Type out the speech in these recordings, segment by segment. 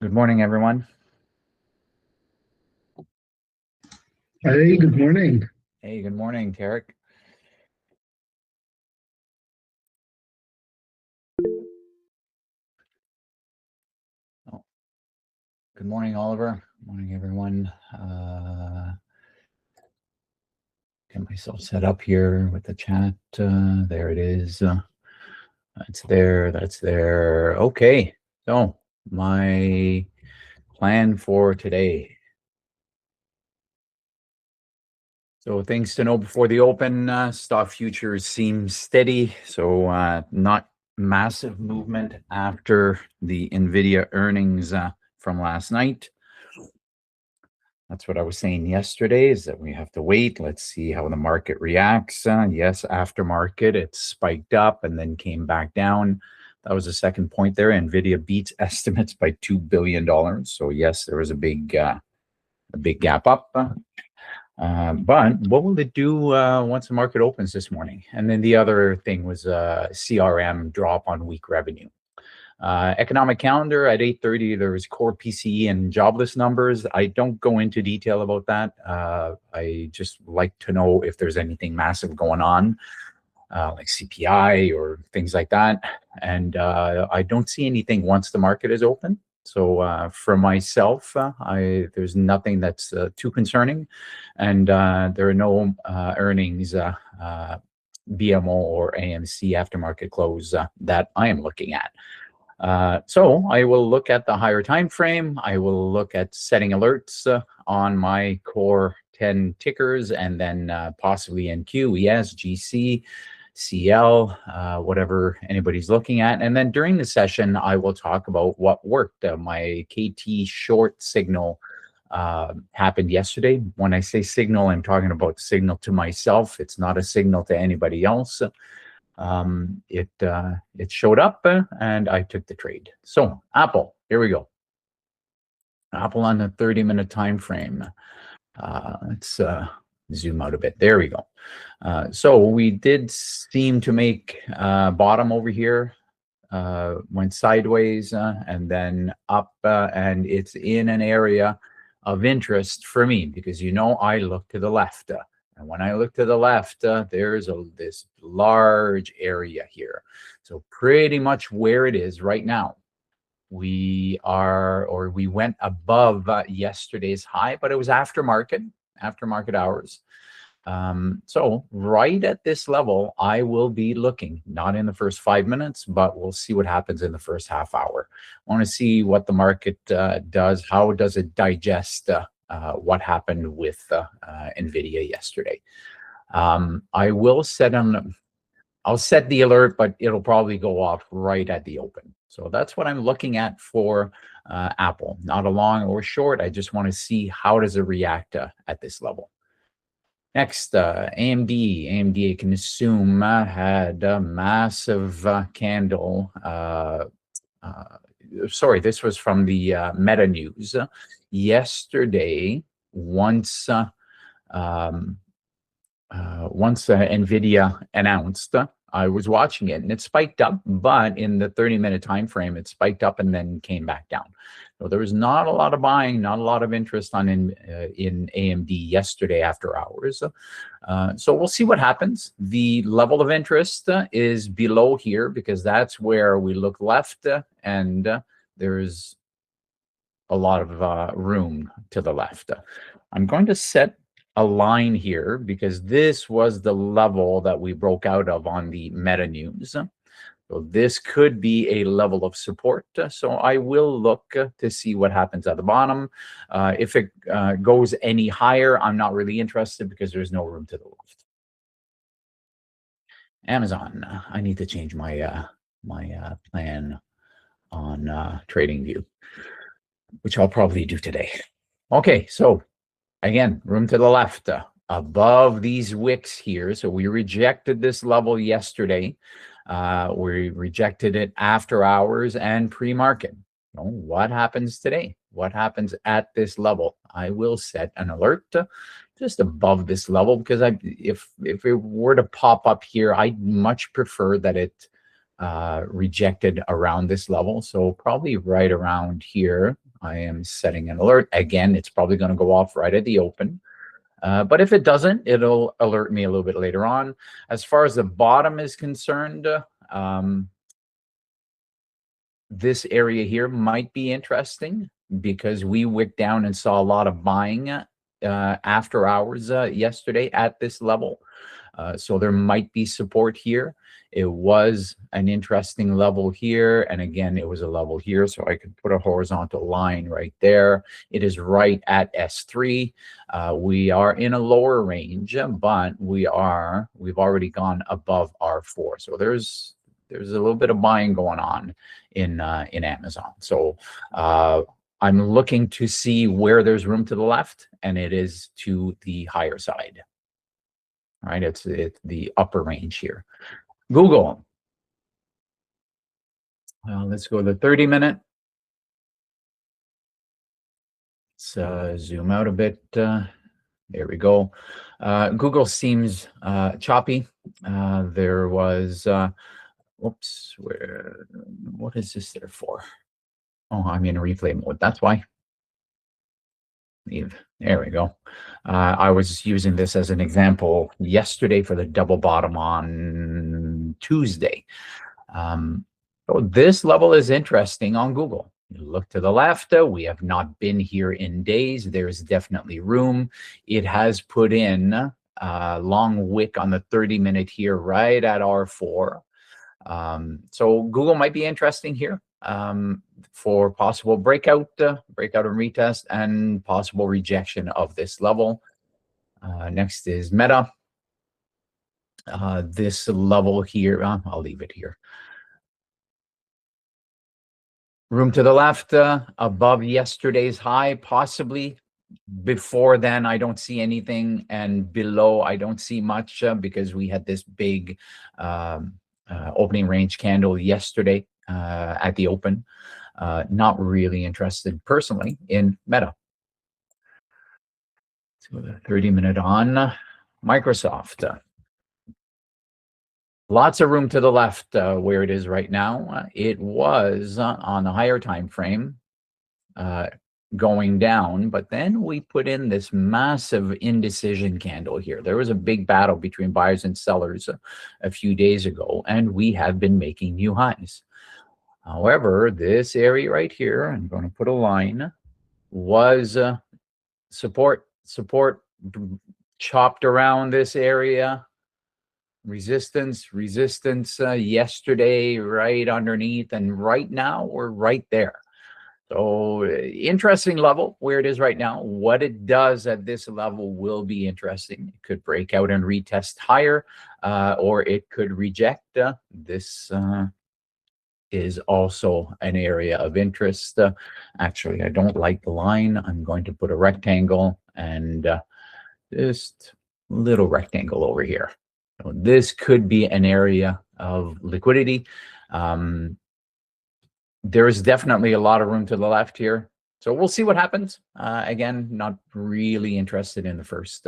Good morning, everyone. Hey, good morning. Hey, good morning, Tarek. Oh, good morning, Oliver. Good morning, everyone. Get myself set up here with the chat. There it is. That's there. That's there. Okay. So my plan for today. So things to know before the open. Stock futures seem steady. So not massive movement after the Nvidia earnings from last night. That's what I was saying yesterday, is that we have to wait. Let's see how the market reacts. Yes, after market, it spiked up and then came back down. That was the second point there. Nvidia beats estimates by $2 billion. So yes, there was a big gap up. But what will it do once the market opens this morning? And then the other thing was CRM drop on weak revenue. Economic calendar at 8:30, there was core PCE and jobless numbers. I don't go into detail about that. I just like to know if there's anything massive going on, like CPI or things like that. And I don't see anything once the market is open. So for myself, there's nothing that's too concerning. And there are no earnings, BMO or AMC aftermarket close that I am looking at. So I will look at the higher time frame. I will look at setting alerts on my core 10 tickers, and then possibly NQ, ES, GC, CL, whatever anybody's looking at. And then during the session, I will talk about what worked. My KT short signal happened yesterday. When I say signal, I'm talking about signal to myself. It's not a signal to anybody else. It showed up and I took the trade. So Apple, here we go. Apple on the 30-minute time frame. Let's zoom out a bit. There we go. So we did seem to make bottom over here, went sideways and then up, and it's in an area of interest for me because I look to the left. And when I look to the left, there's this large area here. So pretty much where it is right now. We went above yesterday's high, but it was after market hours. So right at this level, I will be looking, not in the first 5 minutes, but we'll see what happens in the first half hour. I want to see what the market does. How does it digest what happened with Nvidia yesterday? I'll set the alert, but it'll probably go off right at the open. So that's what I'm looking at for Apple. Not a long or short. I just want to see how does it react at this level. Next, AMD. AMD, I can assume, had a massive candle. Sorry, this was from the Meta news. Yesterday, once Nvidia announced, I was watching it and it spiked up, but in the 30-minute time frame, it spiked up and then came back down. So there was not a lot of buying, not a lot of interest in AMD yesterday after hours. So we'll see what happens. The level of interest is below here because that's where we look left, and there's a lot of room to the left. I'm going to set a line here because this was the level that we broke out of on the Meta news. So this could be a level of support. So I will look to see what happens at the bottom. If it goes any higher, I'm not really interested because there's no room to the left. Amazon. I need to change my plan on TradingView, which I'll probably do today. Okay, so again, room to the left, above these wicks here. So we rejected this level yesterday. We rejected it after hours and pre-market. What happens today? What happens at this level? I will set an alert just above this level because if it were to pop up here, I'd much prefer that it rejected around this level. So probably right around here, I am setting an alert. Again, it's probably going to go off right at the open. But if it doesn't, it'll alert me a little bit later on. As far as the bottom is concerned, this area here might be interesting because we wicked down and saw a lot of buying after hours yesterday at this level. So there might be support here. It was an interesting level here. And again, it was a level here. So I could put a horizontal line right there. It is right at S3. We are in a lower range, but we've already gone above R4. So there's a little bit of buying going on in Amazon. So I'm looking to see where there's room to the left, and it is to the higher side. Right, it's the upper range here. Google. Let's go to the 30-minute. Let's zoom out a bit. There we go. Google seems choppy. There was, whoops, what is this there for? Oh, I'm in replay mode. That's why. Leave. There we go. I was using this as an example yesterday for the double bottom on Tuesday. So this level is interesting on Google. You look to the left, we have not been here in days. There's definitely room. It has put in a long wick on the 30-minute here right at R4. So Google might be interesting here for possible breakout and retest and possible rejection of this level. Next is Meta. This level here, I'll leave it here. Room to the left, above yesterday's high, possibly. Before then, I don't see anything, and below, I don't see much because we had this big opening range candle yesterday at the open. Not really interested personally in Meta. So the 30-minute on Microsoft. Lots of room to the left where it is right now. It was on the higher time frame going down, but then we put in this massive indecision candle here. There was a big battle between buyers and sellers a few days ago, and we have been making new highs. However, this area right here, I'm going to put a line, was support, chopped around this area. Resistance yesterday right underneath, and right now we're right there. So interesting level where it is right now. What it does at this level will be interesting. It could break out and retest higher, or it could reject. This is also an area of interest. Actually, I don't like the line. I'm going to put a rectangle and just a little rectangle over here. So this could be an area of liquidity. There is definitely a lot of room to the left here. So we'll see what happens. Again, not really interested in the first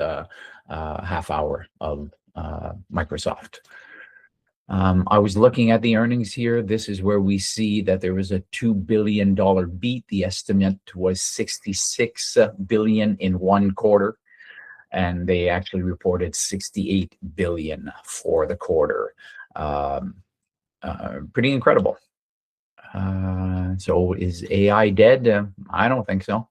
half hour of Microsoft. I was looking at the earnings here. This is where we see that there was a $2 billion beat. The estimate was $66 billion in one quarter, and they actually reported $68 billion for the quarter. Pretty incredible. So is AI dead? I don't think so.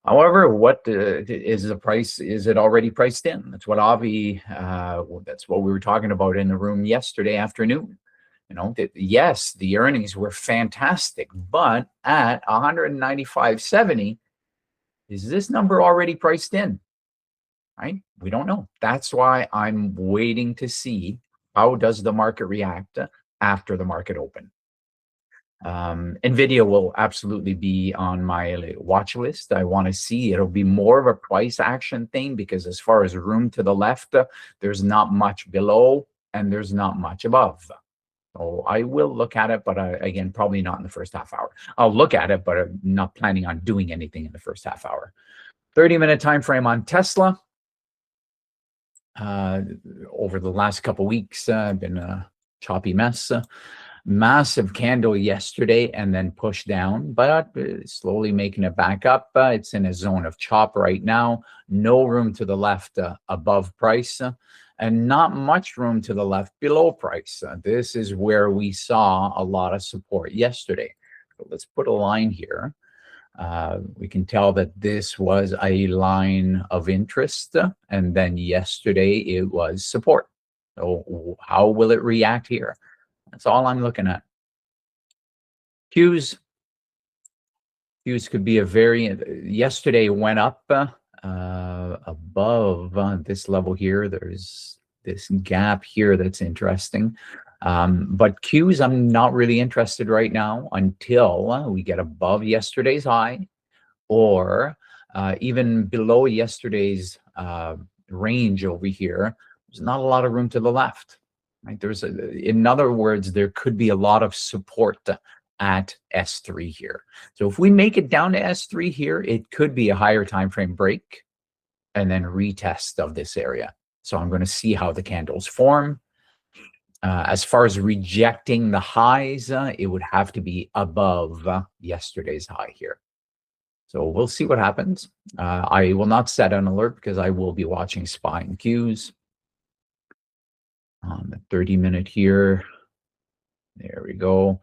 However, what is the price? Is it already priced in? That's what Avi, that's what we were talking about in the room yesterday afternoon. You know, yes, the earnings were fantastic, but at 195.70, is this number already priced in? Right? We don't know. That's why I'm waiting to see how does the market react after the market open. Nvidia will absolutely be on my watch list. I want to see, it'll be more of a price action thing because as far as room to the left, there's not much below and there's not much above. So I will look at it, but again, probably not in the first half hour. I'll look at it, but I'm not planning on doing anything in the first half hour. 30-minute time frame on Tesla. Over the last couple weeks, been a choppy mess. massive candle yesterday and then pushed down, but slowly making it back up. It's in a zone of chop right now. No room to the left above price, and not much room to the left below price. This is where we saw a lot of support yesterday. So let's put a line here. We can tell that this was a line of interest, and then yesterday it was support. So how will it react here? That's all I'm looking at. Qs could be a variant. Yesterday went up above this level here. There's this gap here that's interesting. But Qs, I'm not really interested right now until we get above yesterday's high, or even below yesterday's range over here. There's not a lot of room to the left. Right? In other words, there could be a lot of support at S3 here. So if we make it down to S3 here, it could be a higher time frame break and then retest of this area. So I'm going to see how the candles form. As far as rejecting the highs, it would have to be above yesterday's high here. So we'll see what happens. I will not set an alert because I will be watching SPY and Qs. On the 30-minute here, there we go.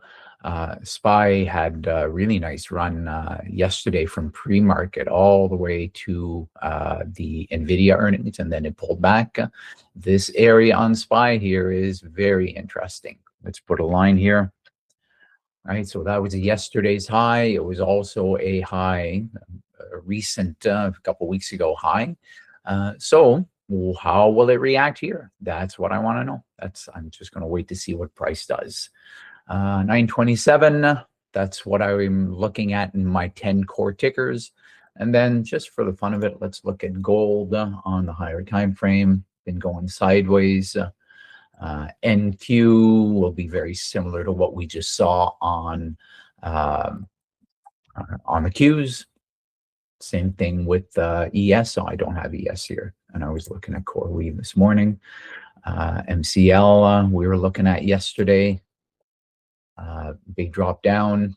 SPY had a really nice run yesterday from pre-market all the way to the Nvidia earnings, and then it pulled back. This area on SPY here is very interesting. Let's put a line here. All right, so that was yesterday's high. It was also a high, a recent couple weeks ago high. So how will it react here? That's what I want to know. I'm just going to wait to see what price does. 927, that's what I'm looking at in my 10 core tickers. And then just for the fun of it, let's look at gold on the higher time frame. Been going sideways. NQ will be very similar to what we just saw on the Qs. Same thing with ES. So I don't have ES here, and I was looking at CoreWeave this morning. MCL we were looking at yesterday. Big drop down.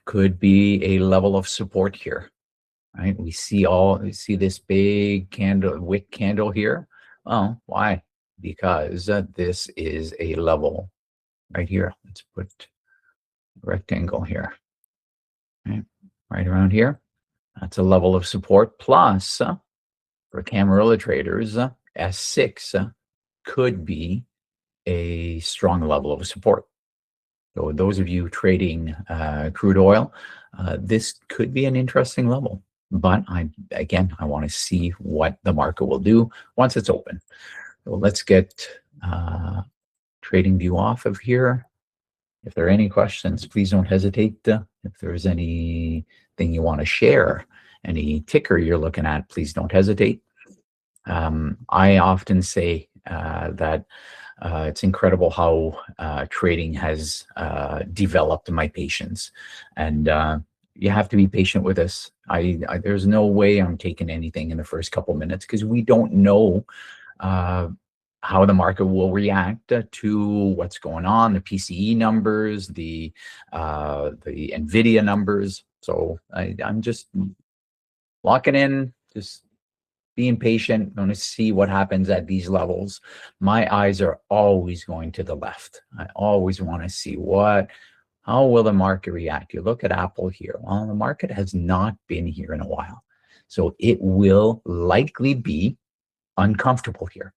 Could be a level of support here. Right, we see this big candle, wick candle here. Well, why? Because this is a level right here. Let's put a rectangle here. Right around here. That's a level of support. Plus, for Camarilla traders, S6 could be a strong level of support. So those of you trading crude oil, this could be an interesting level. But I want to see what the market will do once it's open. So let's get trading view off of here. If there are any questions, please don't hesitate. If there's anything you want to share, any ticker you're looking at, please don't hesitate. I often say that it's incredible how trading has developed my patience, and you have to be patient with us. There's no way I'm taking anything in the first couple minutes because we don't know how the market will react to what's going on, the PCE numbers, the Nvidia numbers. So I'm just locking in, just being patient, going to see what happens at these levels. My eyes are always going to the left. I always want to see how will the market react? You look at Apple here. Well, the market has not been here in a while. So it will likely be uncomfortable here.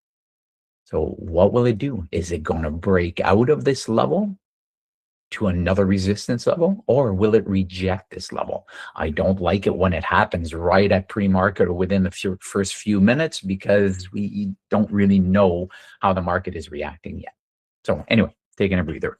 So what will it do? Is it going to break out of this level to another resistance level, or will it reject this level? I don't like it when it happens right at pre-market or within the first few minutes because we don't really know how the market is reacting yet. So anyway, taking a breather.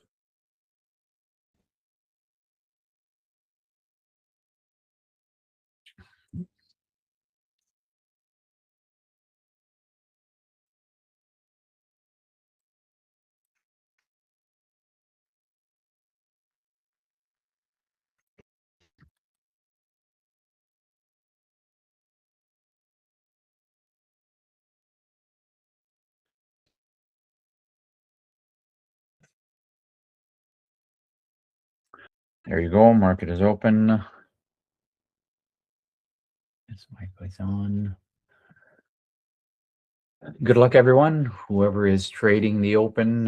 There you go. Market is open. This mic is on. Good luck, everyone. Whoever is trading the open.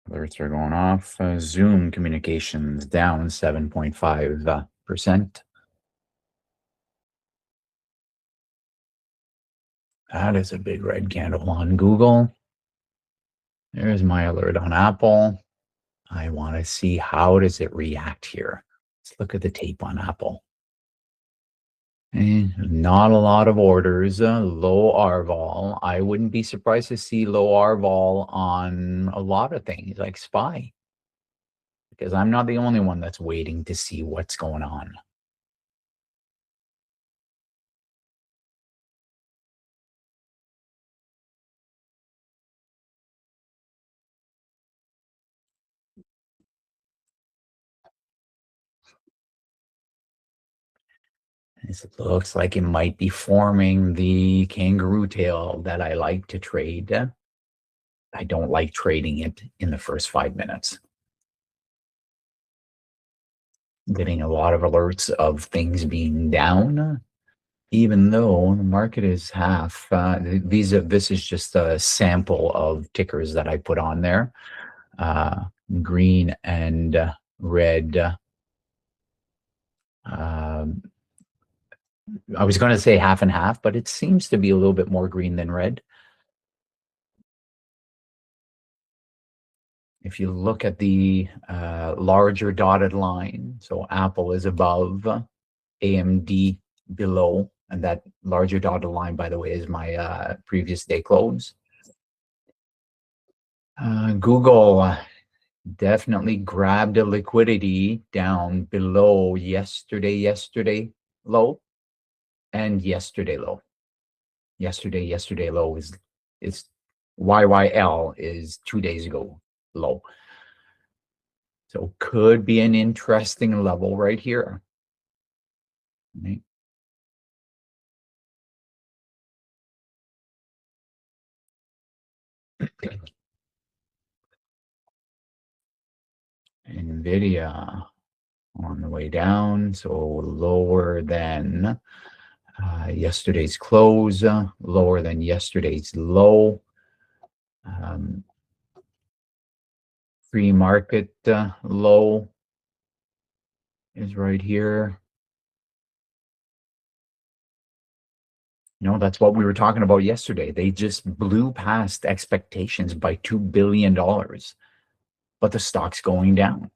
Alerts are going off. Zoom communications down 7.5%. That is a big red candle on Google. There's my alert on Apple. I want to see how does it react here. Let's look at the tape on Apple. Not a lot of orders, low RVOL. I wouldn't be surprised to see low RVOL on a lot of things like SPY, because I'm not the only one that's waiting to see what's going on. This looks like it might be forming the kangaroo tail that I like to trade. I don't like trading it in the first 5 minutes. Getting a lot of alerts of things being down, even though the market is half. This is just a sample of tickers that I put on there. Green and red. I was going to say half and half, but it seems to be a little bit more green than red. If you look at the larger dotted line, so Apple is above, AMD below, and that larger dotted line, by the way, is my previous day close. Google definitely grabbed a liquidity down below yesterday low and yesterday low. Yesterday low is YYL is 2 days ago low. So could be an interesting level right here. Right. Nvidia on the way down, so lower than yesterday's close, lower than yesterday's low. Pre-market low is right here. That's what we were talking about yesterday. They just blew past expectations by $2 billion, but the stock's going down.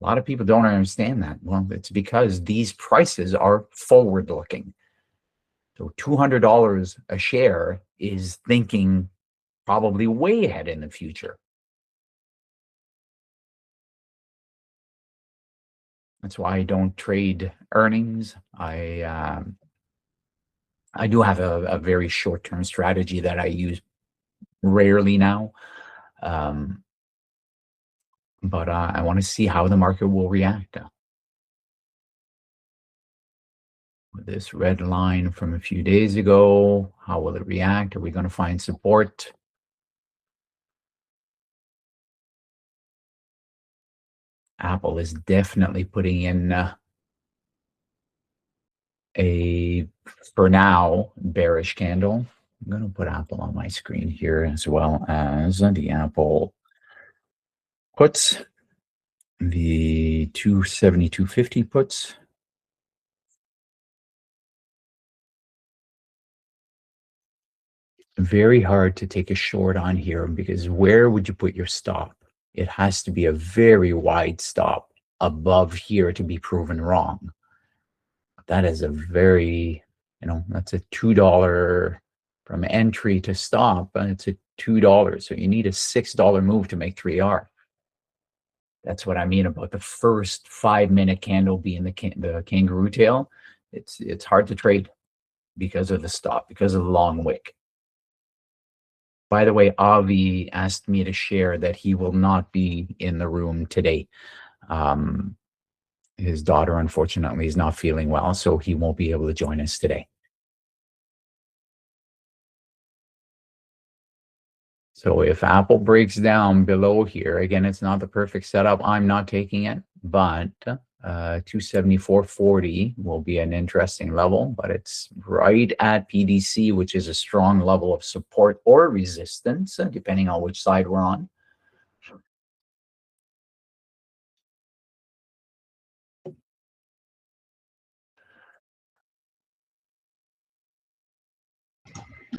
A lot of people don't understand that. Well, it's because these prices are forward-looking. So $200 a share is thinking probably way ahead in the future. That's why I don't trade earnings. I do have a very short-term strategy that I use rarely now. But I want to see how the market will react. With this red line from a few days ago, how will it react? Are we going to find support? Apple is definitely putting in a, for now, bearish candle. I'm going to put Apple on my screen here, as well as the Apple puts, the 272.50 puts. Very hard to take a short on here, because where would you put your stop? It has to be a very wide stop above here to be proven wrong. That is a very, that's a $2 from entry to stop, and it's a $2. So you need a $6 move to make 3R. That's what I mean about the first 5-minute candle being the kangaroo tail. It's hard to trade because of the stop, because of the long wick. By the way, Avi asked me to share that he will not be in the room today. His daughter, unfortunately, is not feeling well, so he won't be able to join us today. So if Apple breaks down below here, again, it's not the perfect setup. I'm not taking it, but 274.40 will be an interesting level, but it's right at PDC, which is a strong level of support or resistance, depending on which side we're on.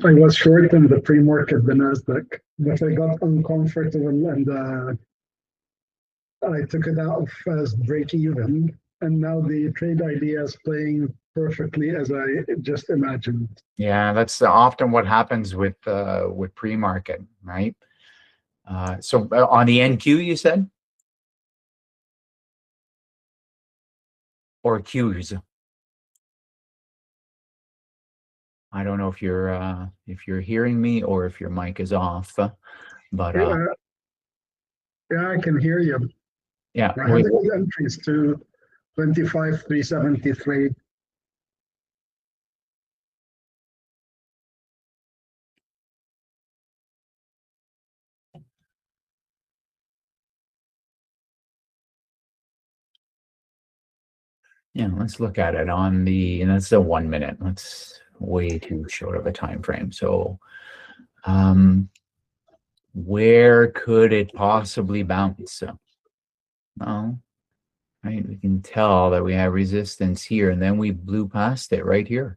I was short in the pre-market, the Nasdaq, but I got uncomfortable and I took it out as break even. And now the trade idea is playing perfectly as I just imagined. Yeah, that's often what happens with pre-market, right? So on the NQ, you said? Or Qs? I don't know if you're hearing me or if your mic is off, but Yeah, I can hear you. yeah, I had good entries to 25,373. yeah, let's look at it on the, and that's a 1 minute. That's way too short of a time frame. So where could it possibly bounce? Well, right, we can tell that we have resistance here, and then we blew past it right here.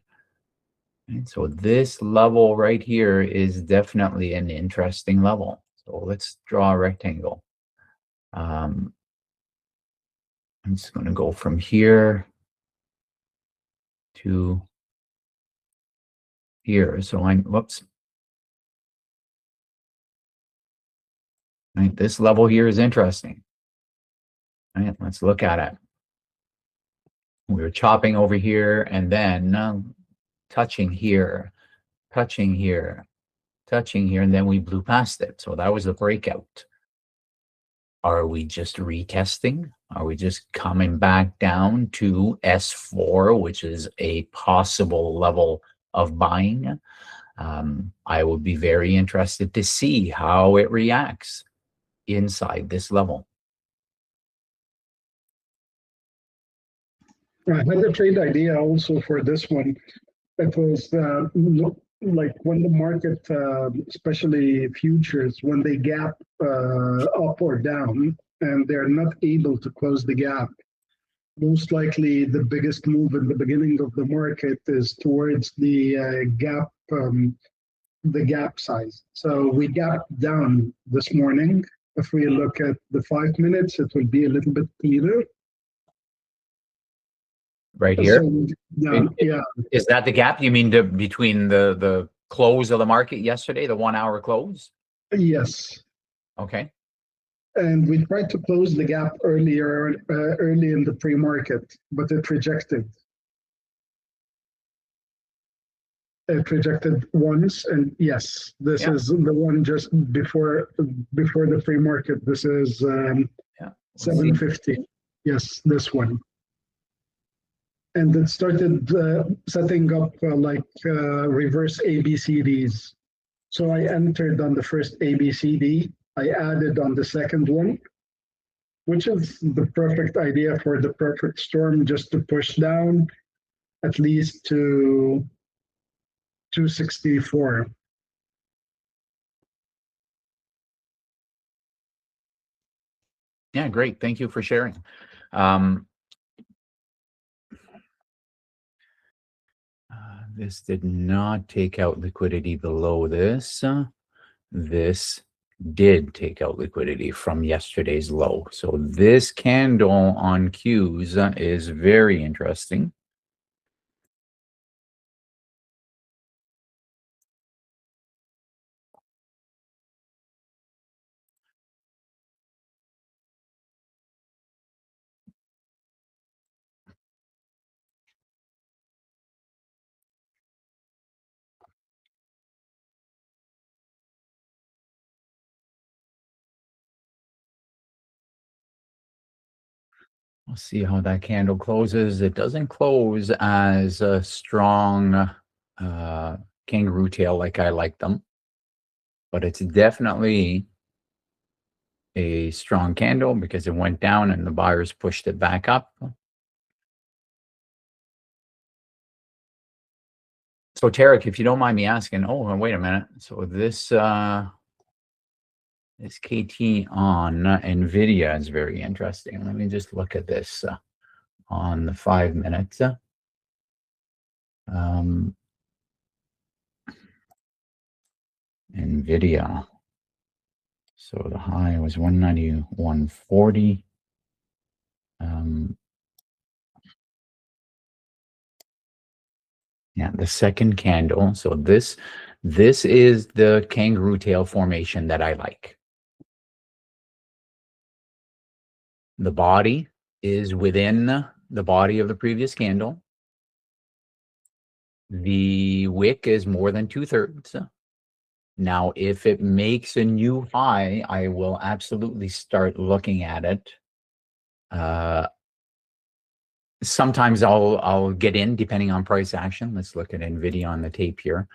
And so this level right here is definitely an interesting level. So let's draw a rectangle. I'm just going to go from here to here. So whoops. Right, this level here is interesting. Right, let's look at it. We were chopping over here and then touching here, touching here, touching here, and then we blew past it. So that was the breakout. Are we just retesting? Are we just coming back down to S4, which is a possible level of buying? I would be very interested to see how it reacts inside this level. I had a trade idea also for this one. It was like when the market, especially futures, when they gap up or down and they're not able to close the gap, most likely the biggest move in the beginning of the market is towards the gap size. So we gapped down this morning. If we look at the 5 minutes, it will be a little bit clearer. Right here? So, yeah. Is that the gap? You mean between the close of the market yesterday, the 1 hour close? Yes. Okay. And we tried to close the gap earlier, early in the pre-market, but it rejected. It rejected once, and yes, this is the one just before the pre-market. This is 750. Yes, this one. And it started setting up reverse ABCDs. So I entered on the first ABCD. I added on the second one, which is the perfect idea for the perfect storm, just to push down at least to 264. Yeah, great. Thank you for sharing. This did not take out liquidity below this. This did take out liquidity from yesterday's low. So this candle on Qs is very interesting. We'll see how that candle closes. It doesn't close as a strong kangaroo tail like I like them. but it's definitely a strong candle because it went down and the buyers pushed it back up. So Tarek, if you don't mind me asking, oh, wait a minute. So this this KT on Nvidia is very interesting. Let me just look at this on the 5 minutes. Nvidia. So the high was 191.40. Yeah, the second candle. So this is the kangaroo tail formation that I like. The body is within the body of the previous candle. The wick is more than 2/3. Now, if it makes a new high, I will absolutely start looking at it. Sometimes I'll get in depending on price action. Let's look at Nvidia on the tape here.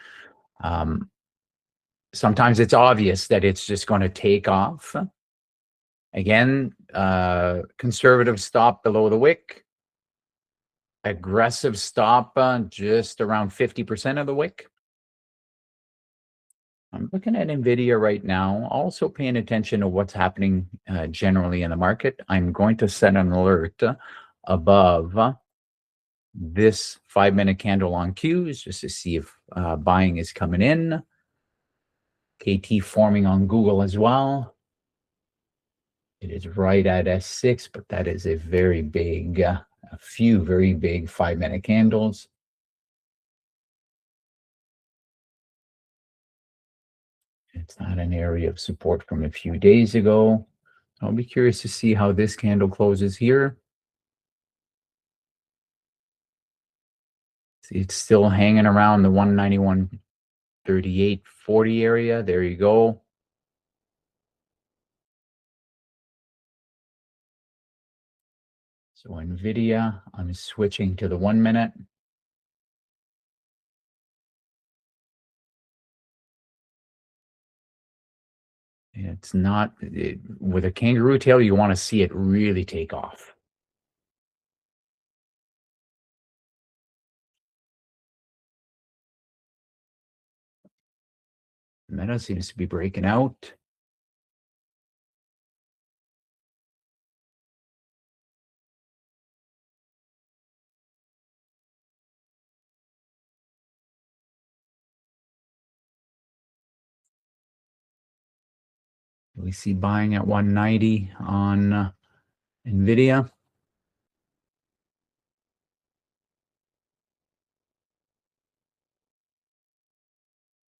Sometimes it's obvious that it's just going to take off. Again, conservative stop below the wick. Aggressive stop just around 50% of the wick. I'm looking at Nvidia right now, also paying attention to what's happening generally in the market. I'm going to set an alert above this 5-minute candle on Qs just to see if buying is coming in. KT forming on Google as well. It is right at S6, but that is a very big, a few very big 5-minute candles. It's not an area of support from a few days ago. I'll be curious to see how this candle closes here. See, it's still hanging around the 191.38.40 area. There you go. So Nvidia, I'm switching to the 1 minute. It's not, with a kangaroo tail, you want to see it really take off. Meta seems to be breaking out. We see buying at 190 on Nvidia.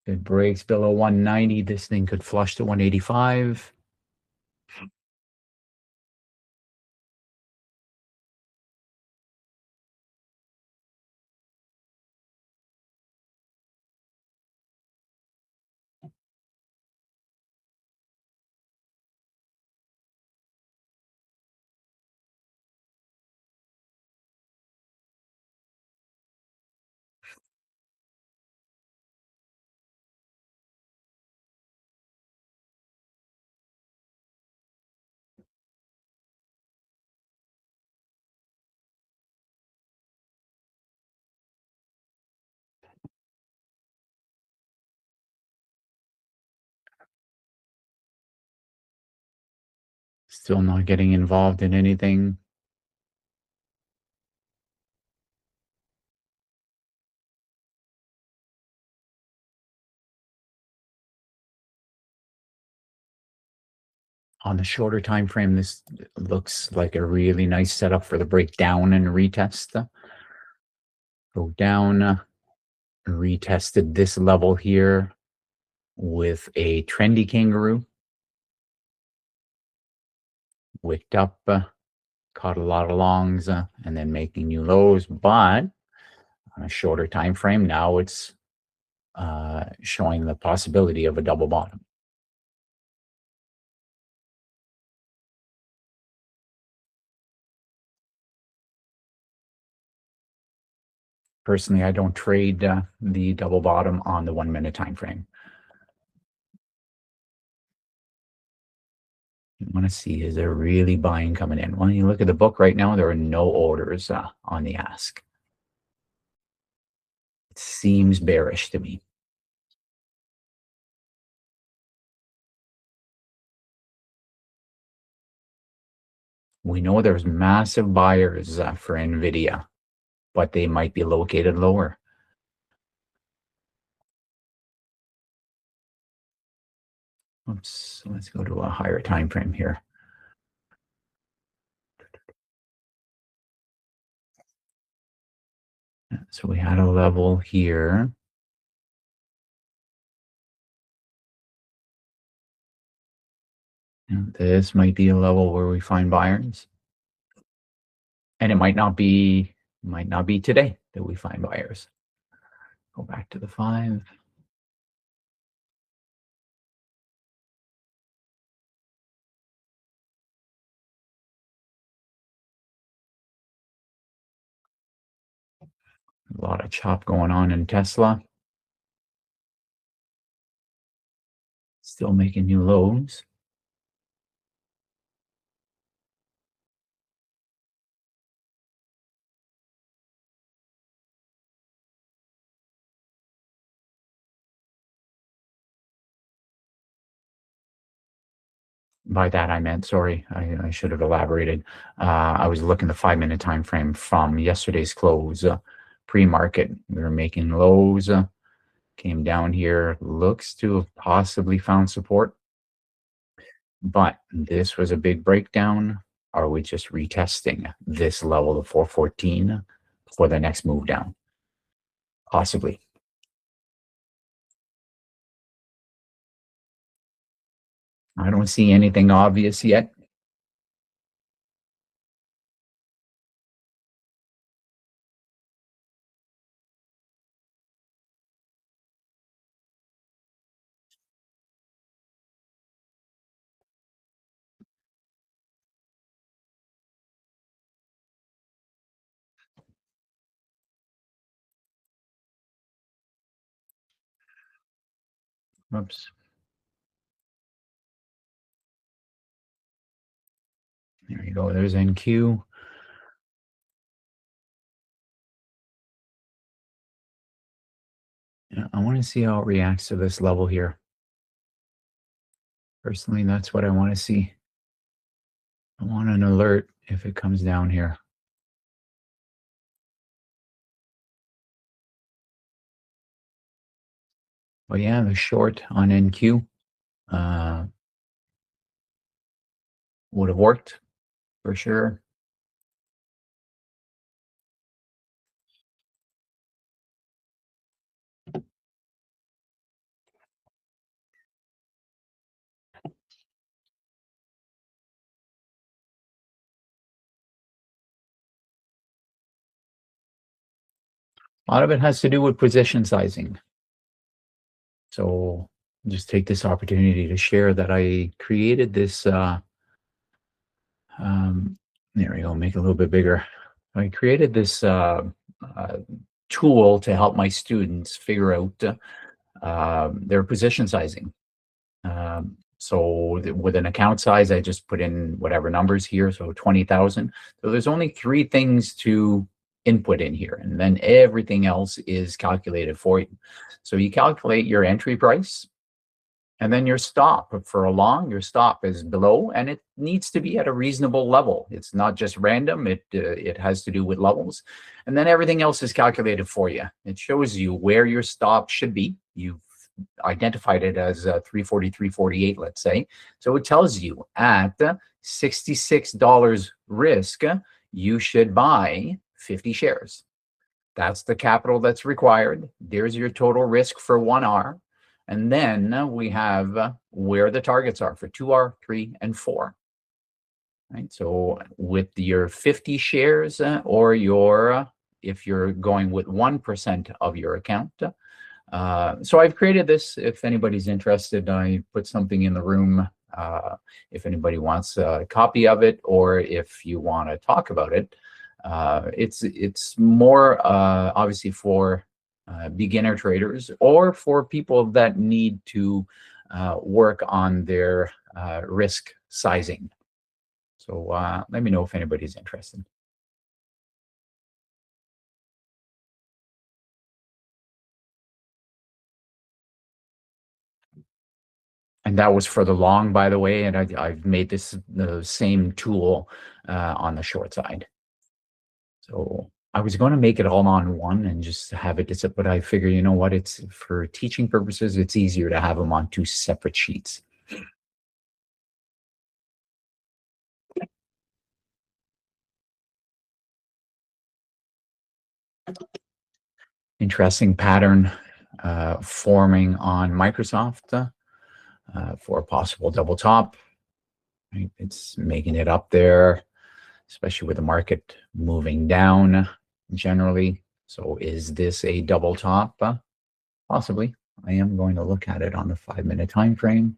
If it breaks below 190, this thing could flush to 185. Still not getting involved in anything. On the shorter time frame, this looks like a really nice setup for the breakdown and retest. Go down, retested this level here with a trendy kangaroo. Wicked up, caught a lot of longs, and then making new lows. But on a shorter time frame, now it's showing the possibility of a double bottom. Personally, I don't trade the double bottom on the 1 minute time frame. You want to see, is there really buying coming in? When you look at the book right now, there are no orders on the ask. It seems bearish to me. We know there's massive buyers for Nvidia, but they might be located lower. Oops, let's go to a higher time frame here. So we had a level here. And this might be a level where we find buyers. And it might not be today that we find buyers. Go back to the 5. A lot of chop going on in Tesla. Still making new lows. By that I meant, sorry, I should have elaborated. I was looking the 5-minute time frame from yesterday's close. Pre-market, we were making lows. Came down here, looks to have possibly found support. But this was a big breakdown. Are we just retesting this level of 414 for the next move down? Possibly. I don't see anything obvious yet. Oops. There you go. There's NQ. Yeah, I want to see how it reacts to this level here. Personally, that's what I want to see. I want an alert if it comes down here. But yeah, the short on NQ would have worked for sure. A lot of it has to do with position sizing. So just take this opportunity to share that I created this. There we go, make it a little bit bigger. I created this tool to help my students figure out their position sizing. So with an account size, I just put in whatever numbers here, so 20,000. So there's only 3 things to input in here, and then everything else is calculated for you. So you calculate your entry price, and then your stop. For a long, your stop is below, and it needs to be at a reasonable level. It's not just random. It has to do with levels. And then everything else is calculated for you. It shows you where your stop should be. You've identified it as 340, 348, let's say. So it tells you at $66 risk, you should buy 50 shares. That's the capital that's required. There's your total risk for 1R. And then we have where the targets are for 2R, 3, and 4. Right. So with your 50 shares or your, if you're going with 1% of your account. So I've created this. If anybody's interested, I put something in the room. If anybody wants a copy of it, or if you want to talk about it, it's more obviously for beginner traders or for people that need to work on their risk sizing. So let me know if anybody's interested. And that was for the long, by the way, and I've made this the same tool on the short side. So I was going to make it all on one and just have it, but I figure, you know what, it's for teaching purposes, it's easier to have them on two separate sheets. Interesting pattern forming on Microsoft for a possible double top. Right? It's making it up there, especially with the market moving down generally. So is this a double top? Possibly. I am going to look at it on the 5-minute time frame.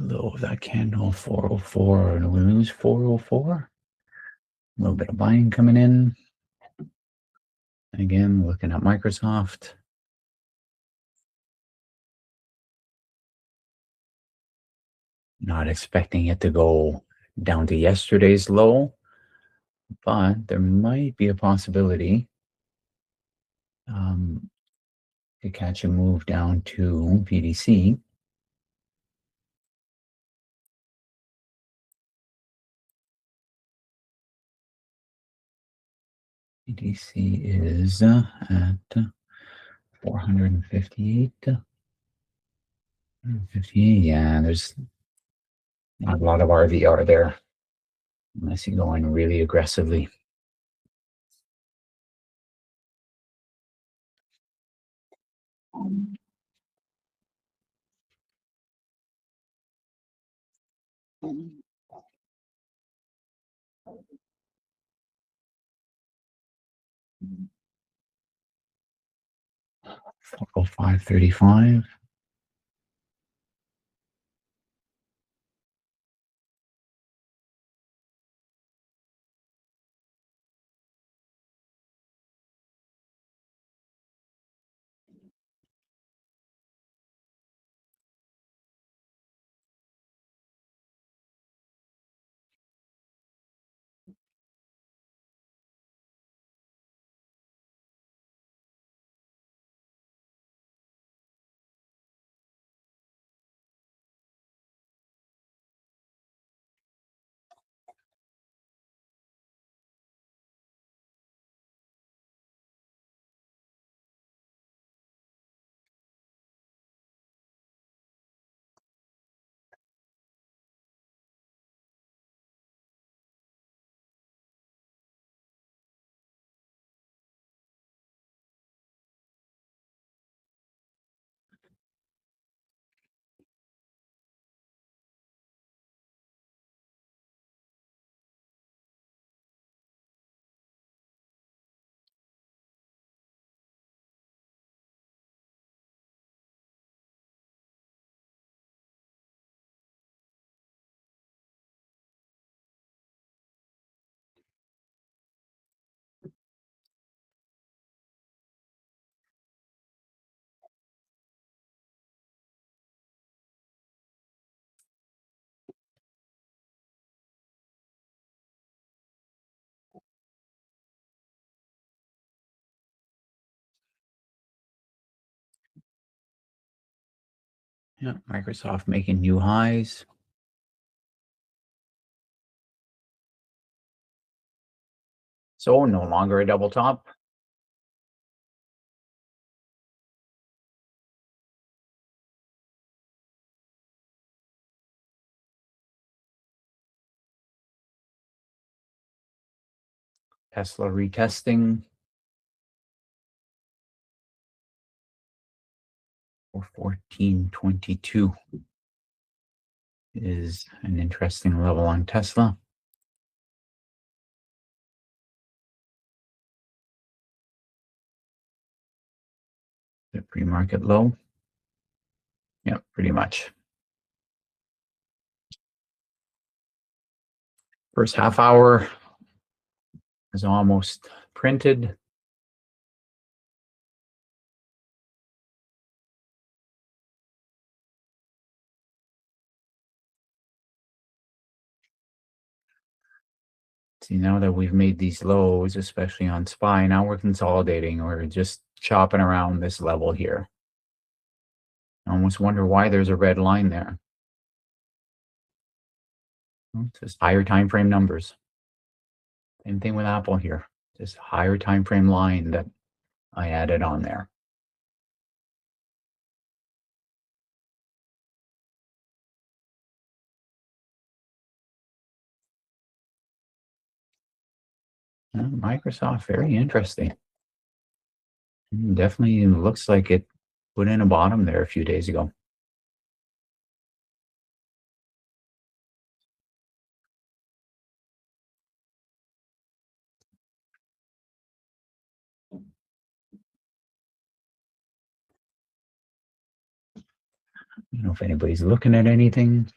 Low of that candle, 404, and we lose 404. A little bit of buying coming in. Again, looking at Microsoft. Not expecting it to go down to yesterday's low, but there might be a possibility to catch a move down to PDC. PDC is at 458. 58, yeah, there's not a lot of RVR there unless you're going really aggressively. Oh, 535. Yeah, Microsoft making new highs. So no longer a double top. Tesla retesting. Or 1422 is an interesting level on Tesla. The pre-market low. Yeah, pretty much. First half hour is almost printed. See, now that we've made these lows, especially on SPY, now we're consolidating or just chopping around this level here. I almost wonder why there's a red line there. It's just higher time frame numbers. Same thing with Apple here. Just higher time frame line that I added on there. Microsoft, very interesting. Definitely looks like it put in a bottom there a few days ago. I don't know if anybody's looking at anything.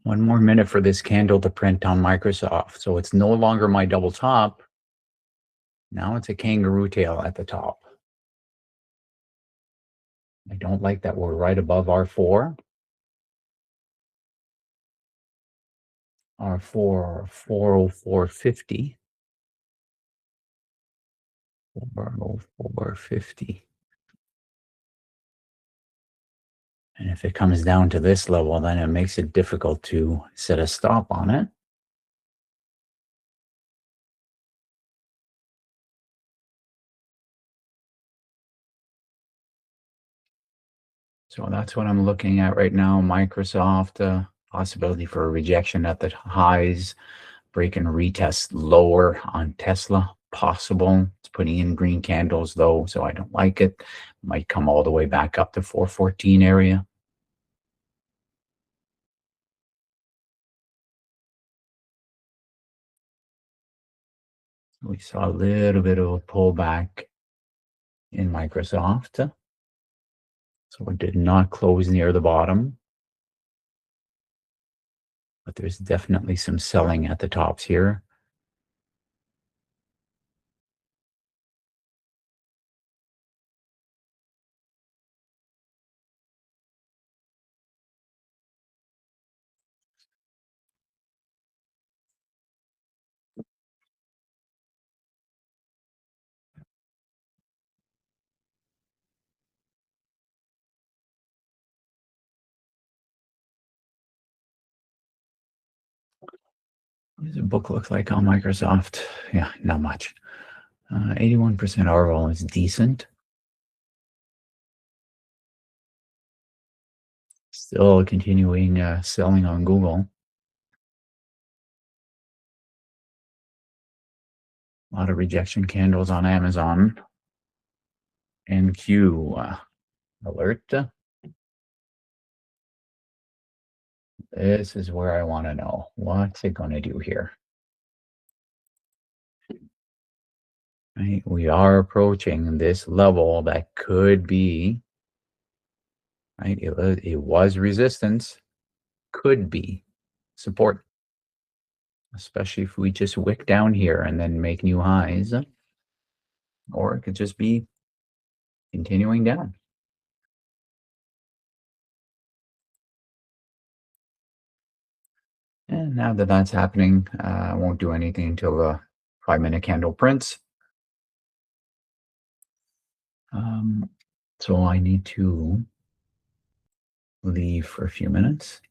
One more minute for this candle to print on Microsoft. So it's no longer my double top. Now it's a kangaroo tail at the top. I don't like that we're right above R4. R4, 404.50. 404.50. And if it comes down to this level, then it makes it difficult to set a stop on it. So that's what I'm looking at right now. Microsoft, possibility for a rejection at the highs, break and retest lower on Tesla, possible. It's putting in green candles though, so I don't like it. Might come all the way back up to 414 area. We saw a little bit of a pullback in Microsoft. So it did not close near the bottom. But there's definitely some selling at the tops here. What does the book look like on Microsoft? Yeah, not much. 81% ROL is decent. Still continuing selling on Google. A lot of rejection candles on Amazon. NQ alert. This is where I want to know. What's it going to do here? Right, we are approaching this level that could be, right? It was resistance, could be support, especially if we just wick down here and then make new highs, or it could just be continuing down. And now that that's happening, I won't do anything until the 5-minute candle prints. So I need to leave for a few minutes.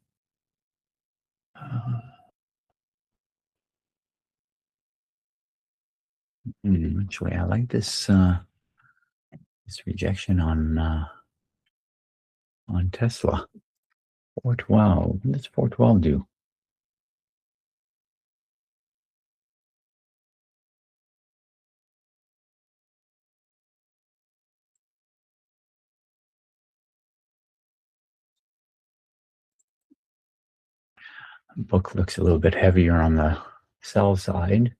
Actually, I like this this rejection on Tesla. 412. What does 412 do? The book looks a little bit heavier on the sell side.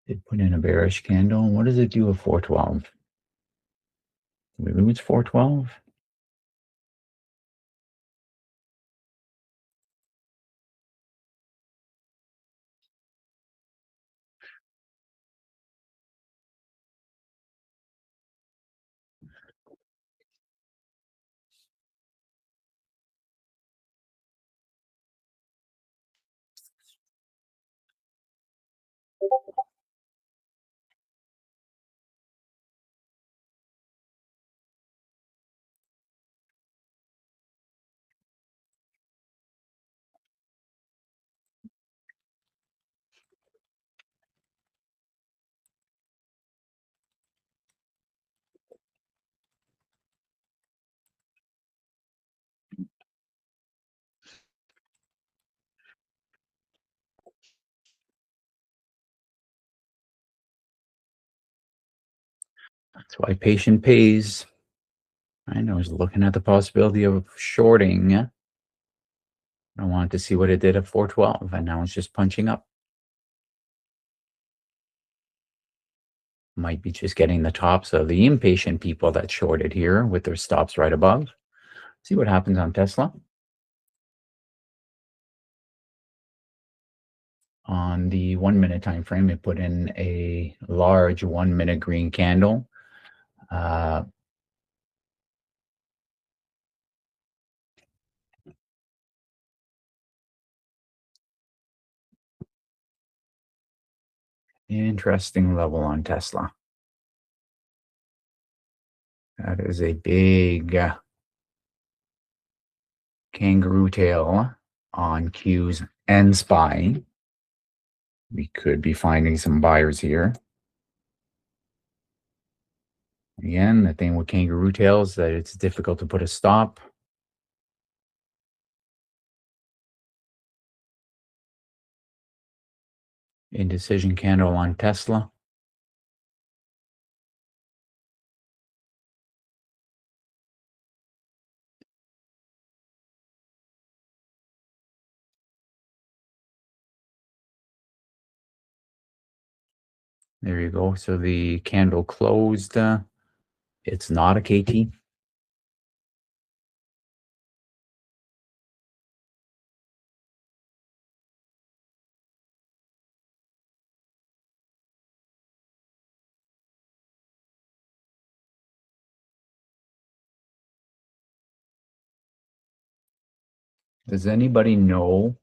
It put in a bearish candle. What does it do with 412? We lose 412? That's why patient pays. I know I was looking at the possibility of shorting. I wanted to see what it did at 412, and now it's just punching up. Might be just getting the tops of the impatient people that shorted here with their stops right above. See what happens on Tesla. On the 1-minute time frame, it put in a large 1-minute green candle. Interesting level on Tesla. That is a big kangaroo tail on Q's and SPY. We could be finding some buyers here. Again, the thing with kangaroo tails is that it's difficult to put a stop. Indecision candle on Tesla. There you go. So the candle closed. It's not a KT. Does anybody know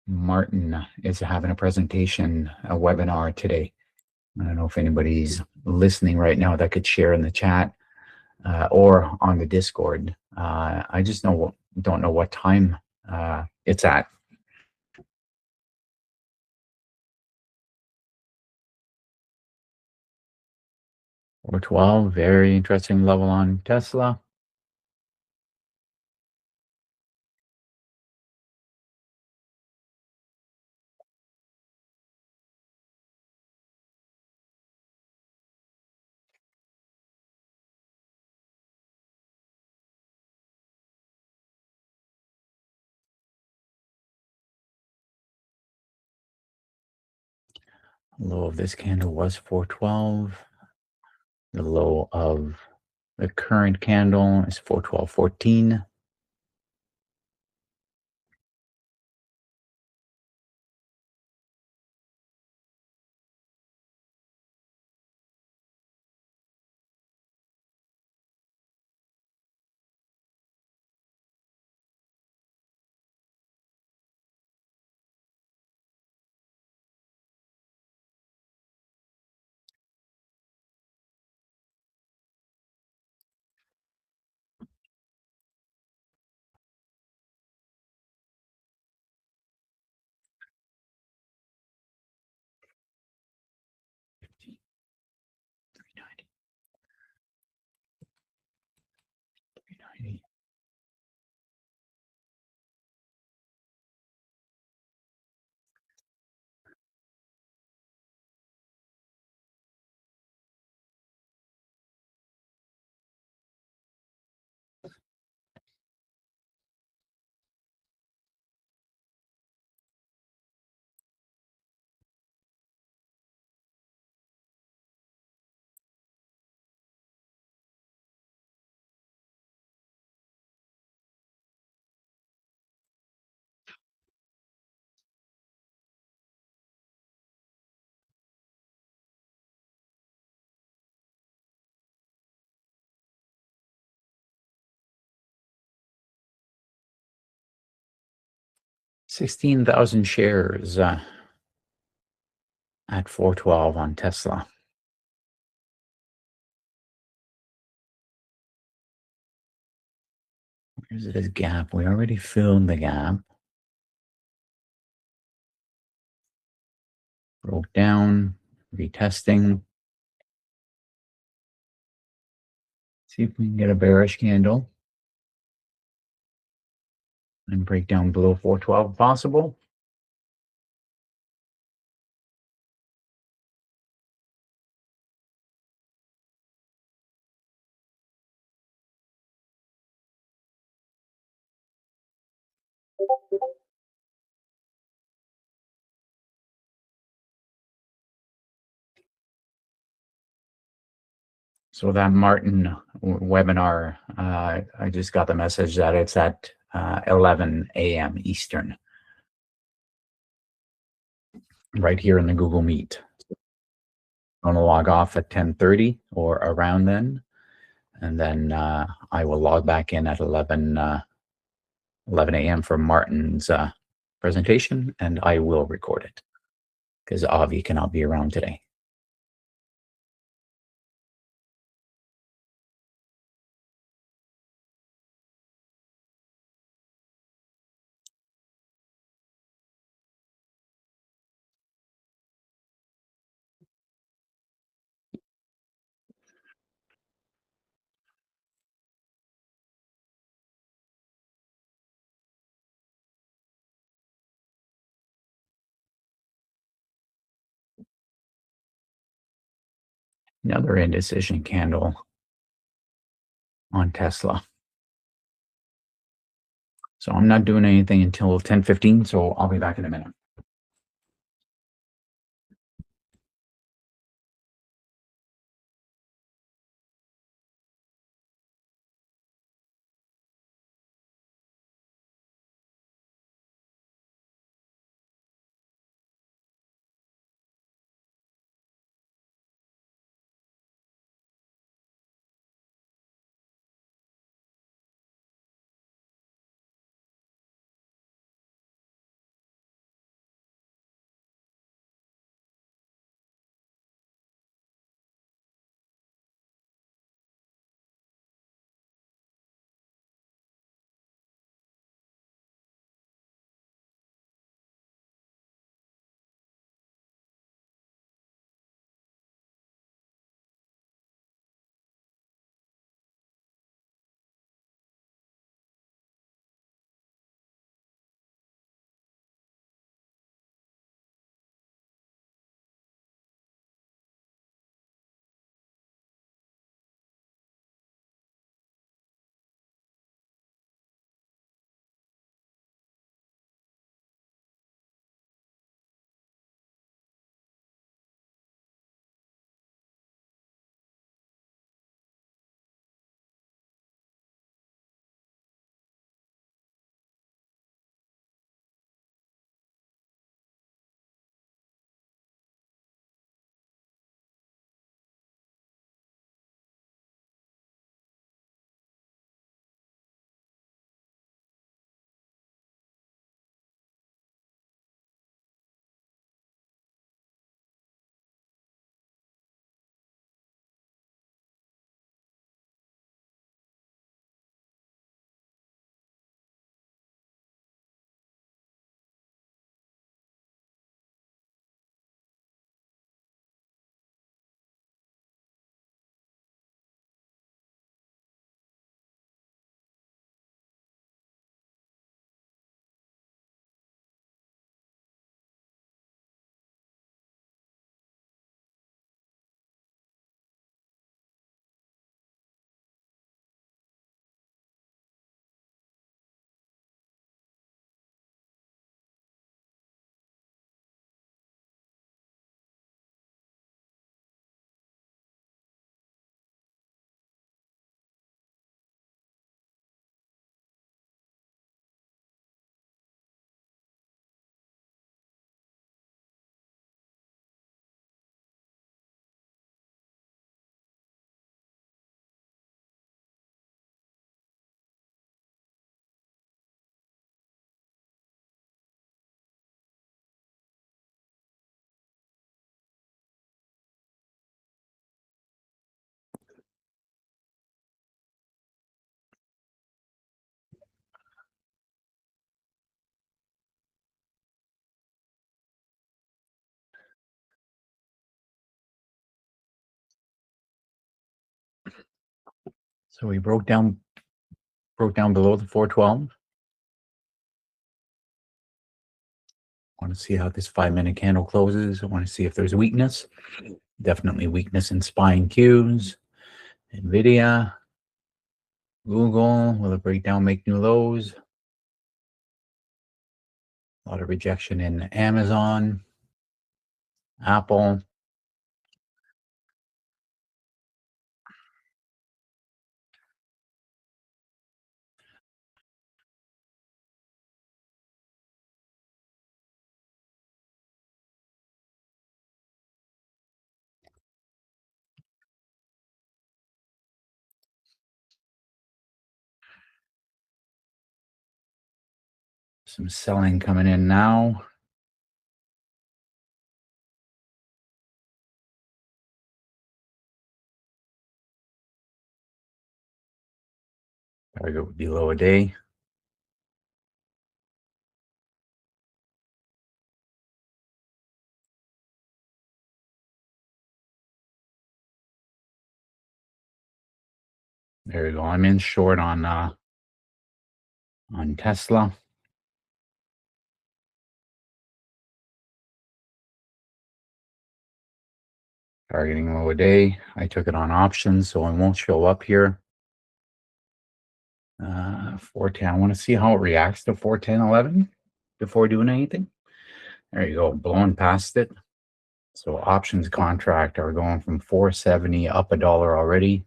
Martin is having a presentation, a webinar today. I don't know if anybody's listening right now that could share in the chat or on the Discord. I just don't know what time it's at. Or 12, very interesting level on Tesla. Low of this candle was 412. The low of the current candle is 412.14. $16,000 shares at 412 on Tesla. Where's this gap? We already filled the gap. Broke down, retesting. See if we can get a bearish candle and break down below 412 if possible. So that Martin webinar, I just got the message that it's at 11 a.m. Eastern, right here in the Google Meet. I'm gonna log off at 10:30 or around then, and then I will log back in at 11 a.m. for Martin's presentation, and I will record it because Avi cannot be around today. Another indecision candle. on Tesla. So I'm not doing anything until 10:15, so I'll be back in a minute. So we broke down below the 412. Want to see how this 5-minute candle closes. I want to see if there's weakness. Definitely weakness in spine cues. Nvidia, Google, will it break down, make new lows? A lot of rejection in Amazon, Apple. Some selling coming in now. Gotta go below a day. There we go. I'm in short on Tesla. Targeting low a day. I took it on options, so it won't show up here. 410. I want to see how it reacts to 410.11 before doing anything. There you go, blowing past it. So options contract are going from 470 up $1 already.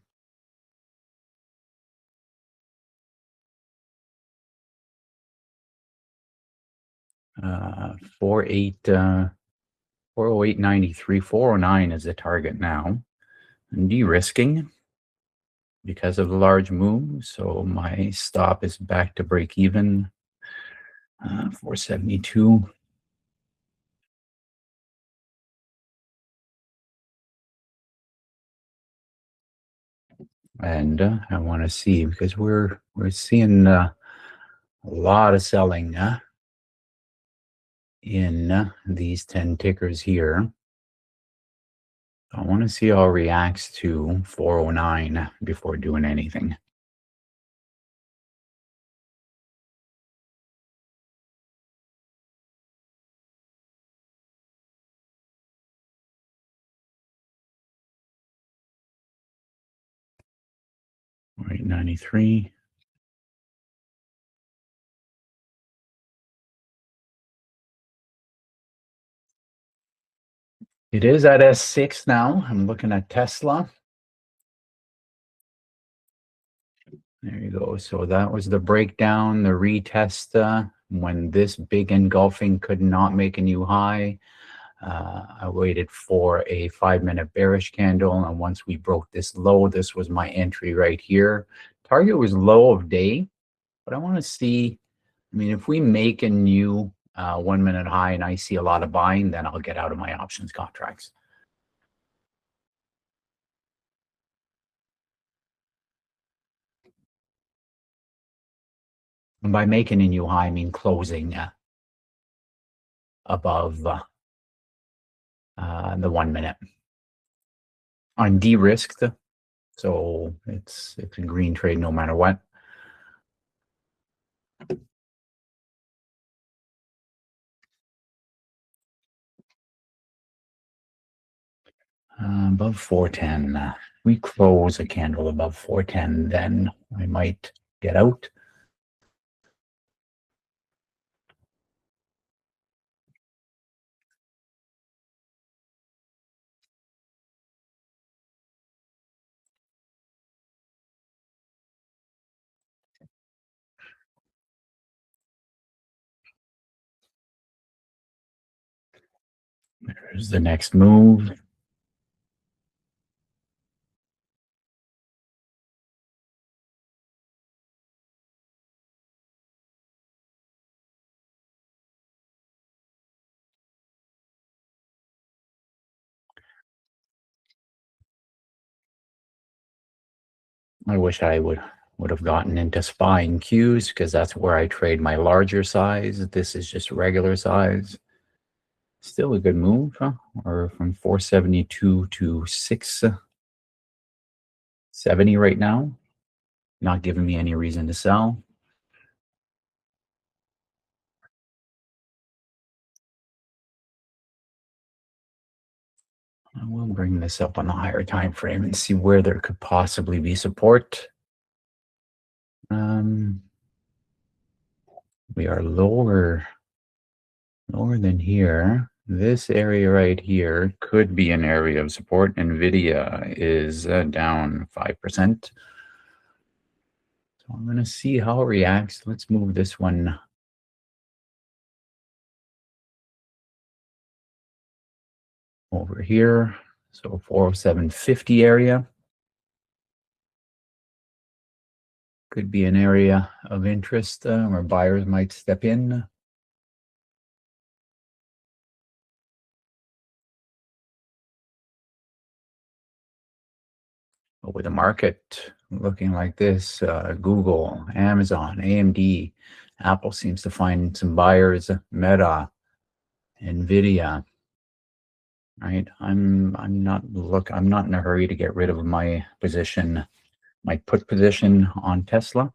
Uh, 408.93, 409 is the target now. I'm de-risking because of the large move, so my stop is back to break even. 472. And I want to see, because we're seeing a lot of selling in these 10 tickers here. I want to see how it reacts to 409 before doing anything. Right, 93. It is at S6 now. I'm looking at Tesla. There you go. So that was the breakdown, the retest when this big engulfing could not make a new high. I waited for a 5-minute bearish candle, and once we broke this low, this was my entry right here. Target was low of day, but I want to see, I mean, if we make a new 1-minute high and I see a lot of buying, then I'll get out of my options contracts. And by making a new high, I mean closing above the 1 minute. I'm de-risked, so it's a green trade no matter what. Above 410. We close a candle above 410, then I might get out. There's the next move. I wish I would have gotten into SPY and Qs, because that's where I trade my larger size. This is just regular size. Still a good move, huh? Or from 472 to 670 right now. Not giving me any reason to sell. I will bring this up on the higher time frame and see where there could possibly be support. We are lower than here. This area right here could be an area of support. Nvidia is down 5%. So I'm going to see how it reacts. Let's move this one over here. So 407.50 area could be an area of interest where buyers might step in. But with the market looking like this, Google, Amazon, AMD, Apple seems to find some buyers, Meta, Nvidia. Right, I'm not in a hurry to get rid of my position, my put position on Tesla.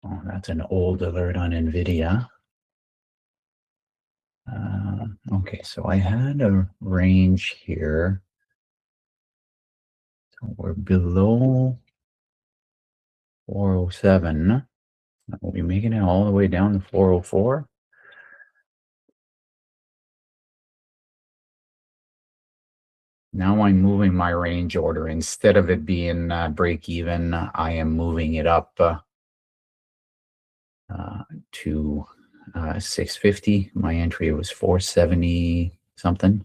Oh, that's an old alert on Nvidia. Okay, so I had a range here. So we're below 407. Are we making it all the way down to 404? Now I'm moving my range order. Instead of it being break even, I am moving it up to 650. My entry was 470 something.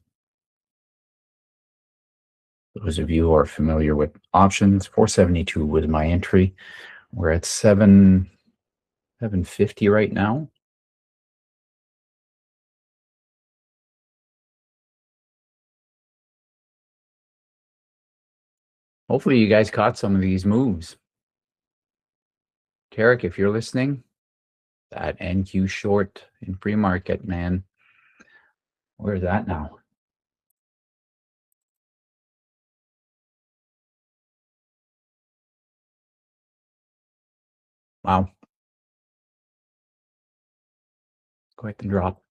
Those of you who are familiar with options, 472 was my entry. We're at 750 right now. Hopefully you guys caught some of these moves. Tarek, if you're listening, that NQ short in pre-market, man, where's that now? Wow. Quite the drop.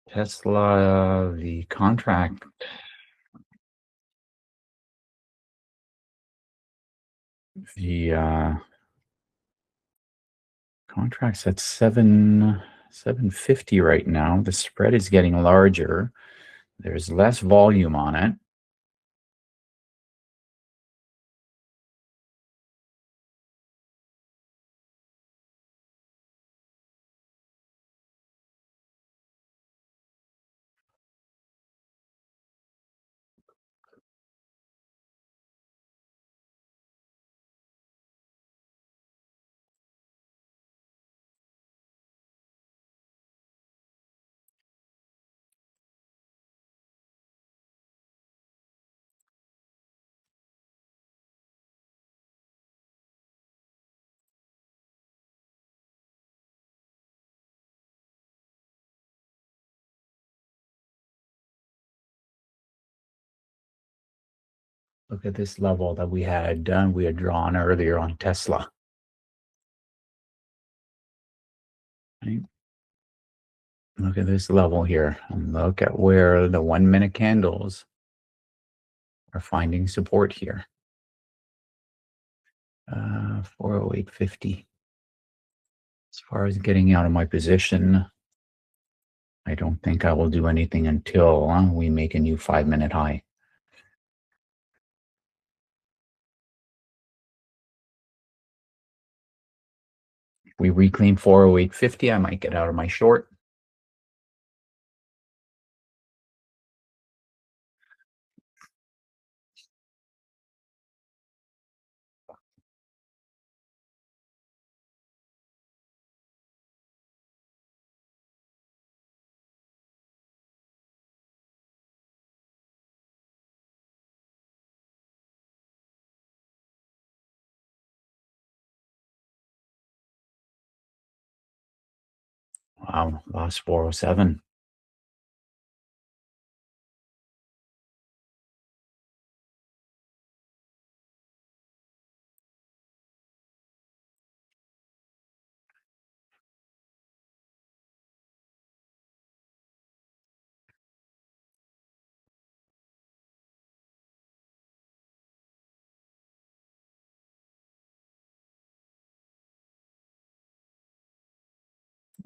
Tesla, the contract. The contract's at 750 right now. The spread is getting larger. There's less volume on it. Look at this level that we had drawn earlier on Tesla. Right? Look at this level here, and look at where the 1 minute candles are finding support here. 408.50. As far as getting out of my position, I don't think I will do anything until we make a new 5 minute high. If we reclaim 408.50, I might get out of my short. Wow, lost 407.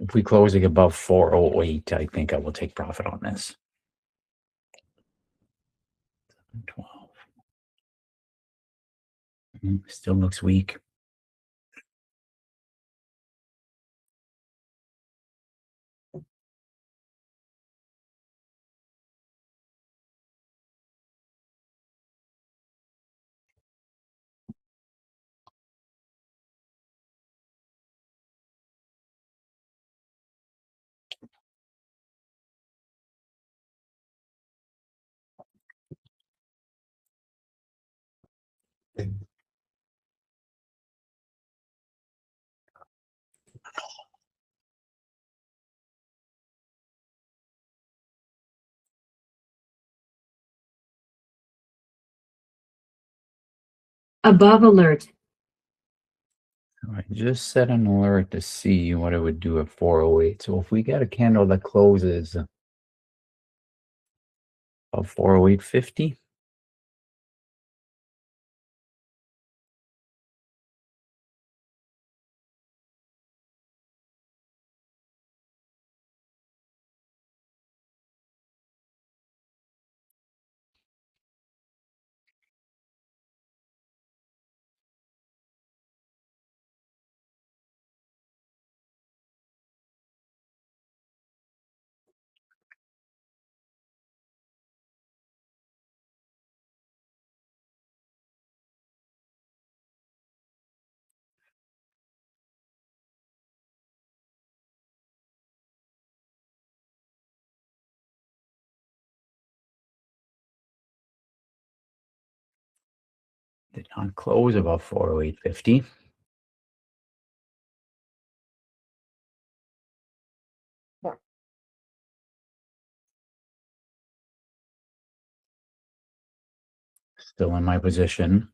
If we closing above 408, I think I will take profit on this. 12. Still looks weak. Above alert. I just set an alert to see what it would do at 408. So if we get a candle that closes of 408.50, did not close above 408.50. Still in my position.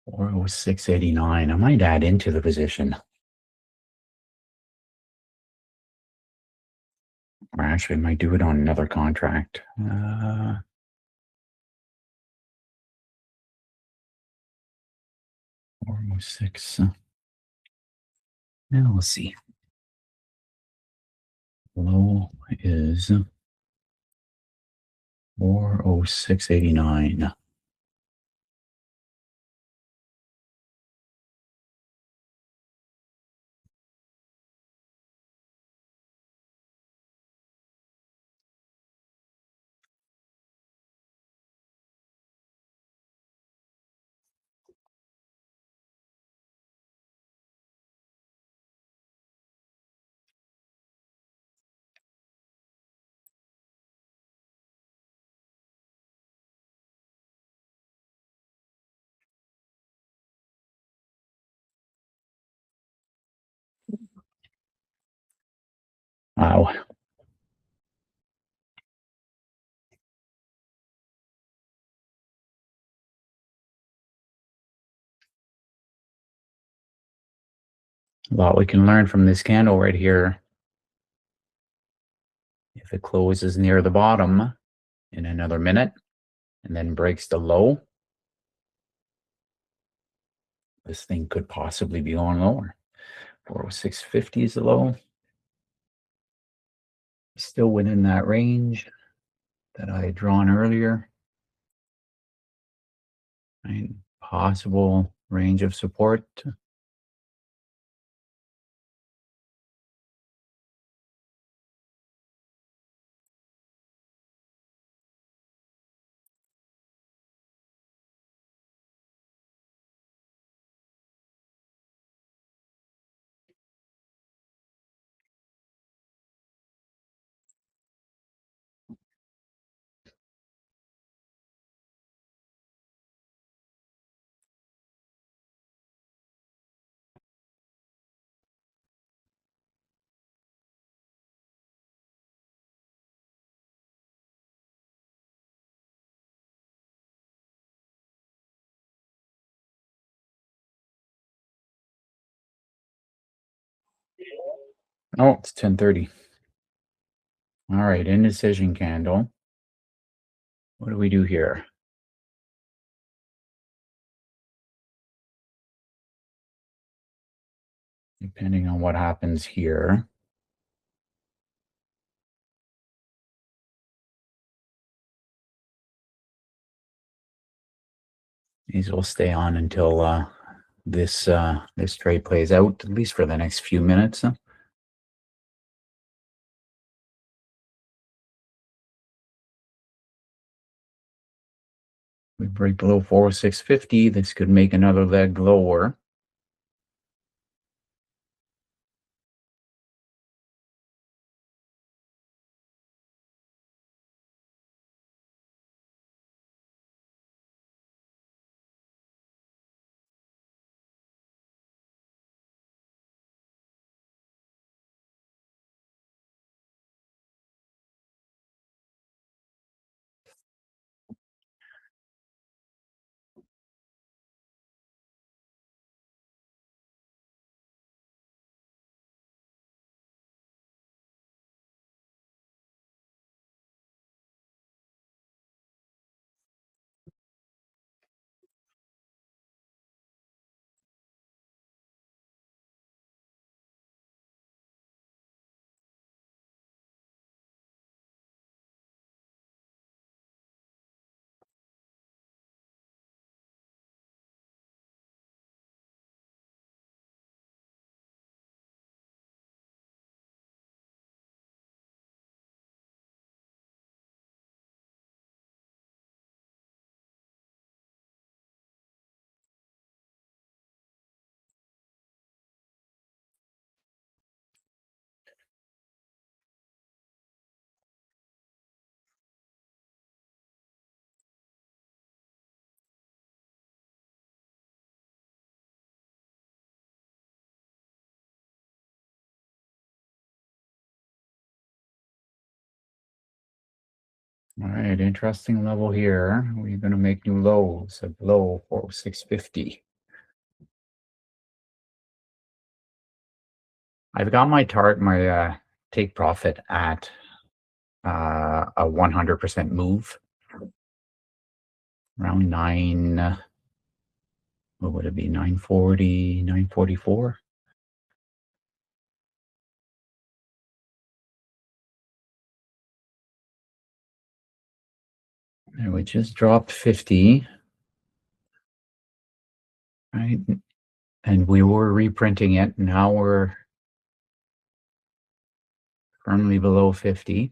Or 689. I might add into the position. Or actually, I might do it on another contract. 406. Now we'll see. Low is 406.89. Wow. A lot we can learn from this candle right here. If it closes near the bottom in another minute and then breaks the low, this thing could possibly be going lower. 406.50 is the low. Still within that range that I had drawn earlier. Right? Possible range of support. Oh, it's 10:30. All right, indecision candle. What do we do here? Depending on what happens here. These will stay on until this trade plays out, at least for the next few minutes. We break below 406.50. This could make another leg lower. All right, interesting level here. We're going to make new lows at low 406.50. I've got my take profit at a 100% move. Around 9, what would it be? 940, 944. And we just dropped 50. Right? And we were reprinting it. Now we're firmly below 50.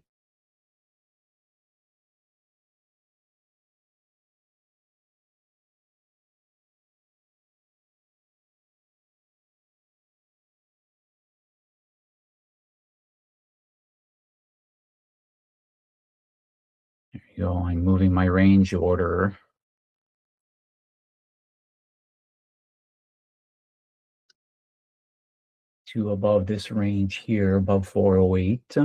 There you go. I'm moving my range order to above this range here, above 408.